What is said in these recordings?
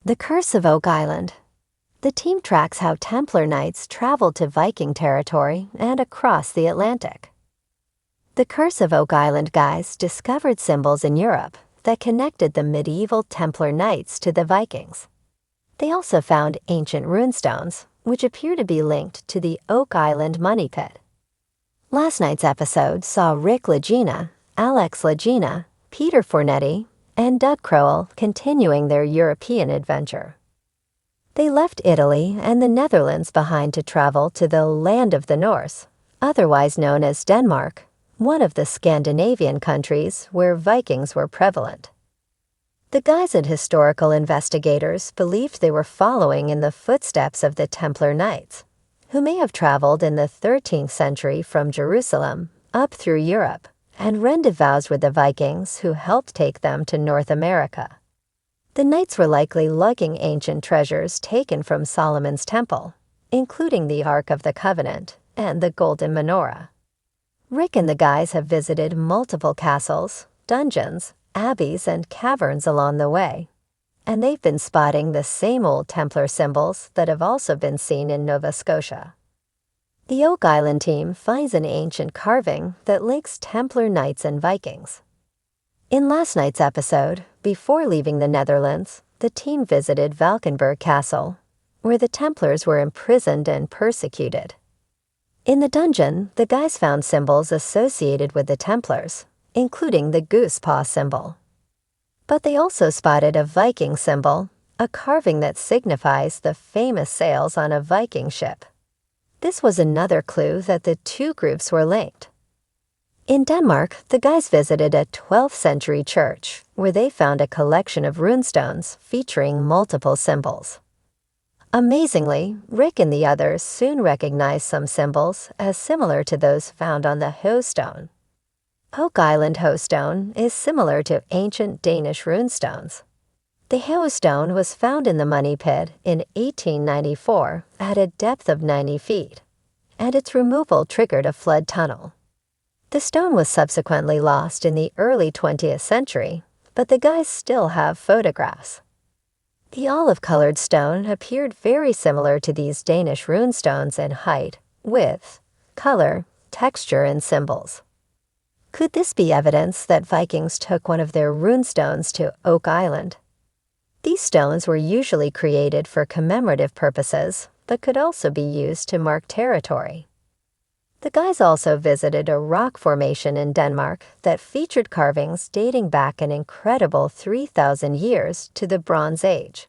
The Curse of Oak Island. The team tracks how Templar knights traveled to Viking territory and across the Atlantic. The Curse of Oak Island guys discovered symbols in Europe that connected the medieval Templar knights to the Vikings. They also found ancient runestones, which appear to be linked to the Oak Island money pit. Last night's episode saw Rick Lagina, Alex Lagina, Peter Fornetti, and Doug Crowell continuing their European adventure. They left Italy and the Netherlands behind to travel to the Land of the Norse, otherwise known as Denmark, one of the Scandinavian countries where Vikings were prevalent. The guys and historical investigators believed they were following in the footsteps of the Templar Knights, who may have traveled in the 13th century from Jerusalem up through Europe and rendezvoused with the Vikings who helped take them to North America. The knights were likely lugging ancient treasures taken from Solomon's temple, including the Ark of the Covenant and the Golden Menorah. Rick and the guys have visited multiple castles, dungeons, abbeys, and caverns along the way, and they've been spotting the same old Templar symbols that have also been seen in Nova Scotia. The Oak Island team finds an ancient carving that links Templar knights and Vikings. In last night's episode, before leaving the Netherlands, the team visited Valkenburg Castle, where the Templars were imprisoned and persecuted. In the dungeon, the guys found symbols associated with the Templars, including the goose paw symbol. But they also spotted a Viking symbol, a carving that signifies the famous sails on a Viking ship. This was another clue that the two groups were linked. In Denmark, the guys visited a 12th century church where they found a collection of runestones featuring multiple symbols. Amazingly, Rick and the others soon recognized some symbols as similar to those found on the Hoe stone. Oak Island Hoe stone is similar to ancient Danish runestones. The Hoe stone was found in the money pit in 1894 at a depth of 90 feet, and its removal triggered a flood tunnel. The stone was subsequently lost in the early 20th century, but the guys still have photographs. The olive-colored stone appeared very similar to these Danish runestones in height, width, color, texture, and symbols. Could this be evidence that Vikings took one of their runestones to Oak Island? These stones were usually created for commemorative purposes, but could also be used to mark territory. The guys also visited a rock formation in Denmark that featured carvings dating back an incredible 3,000 years to the Bronze Age.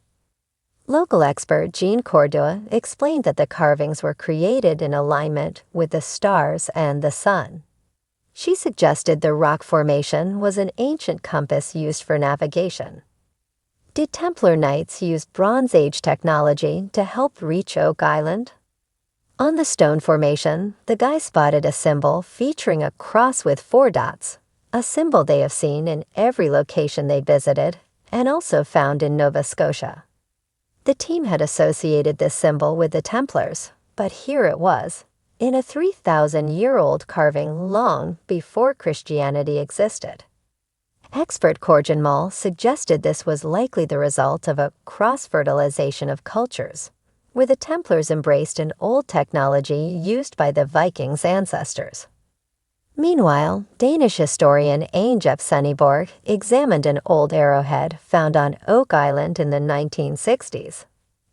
Local expert Jean Cordua explained that the carvings were created in alignment with the stars and the sun. She suggested the rock formation was an ancient compass used for navigation. Did Templar knights use Bronze Age technology to help reach Oak Island? On the stone formation, the guys spotted a symbol featuring a cross with 4 dots, a symbol they have seen in every location they visited and also found in Nova Scotia. The team had associated this symbol with the Templars, but here it was, in a 3,000-year-old carving long before Christianity existed. Expert Corjan Mall suggested this was likely the result of a cross-fertilization of cultures, where the Templars embraced an old technology used by the Vikings' ancestors. Meanwhile, Danish historian Ejnjep Sunnyborg examined an old arrowhead found on Oak Island in the 1960s,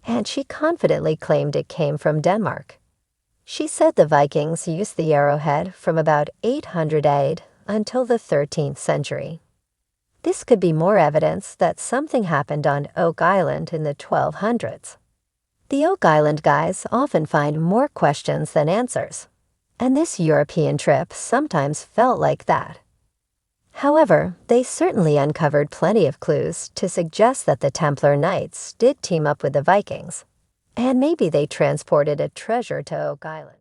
and she confidently claimed it came from Denmark. She said the Vikings used the arrowhead from about 800 AD until the 13th century. This could be more evidence that something happened on Oak Island in the 1200s. The Oak Island guys often find more questions than answers, and this European trip sometimes felt like that. However, they certainly uncovered plenty of clues to suggest that the Templar Knights did team up with the Vikings, and maybe they transported a treasure to Oak Island.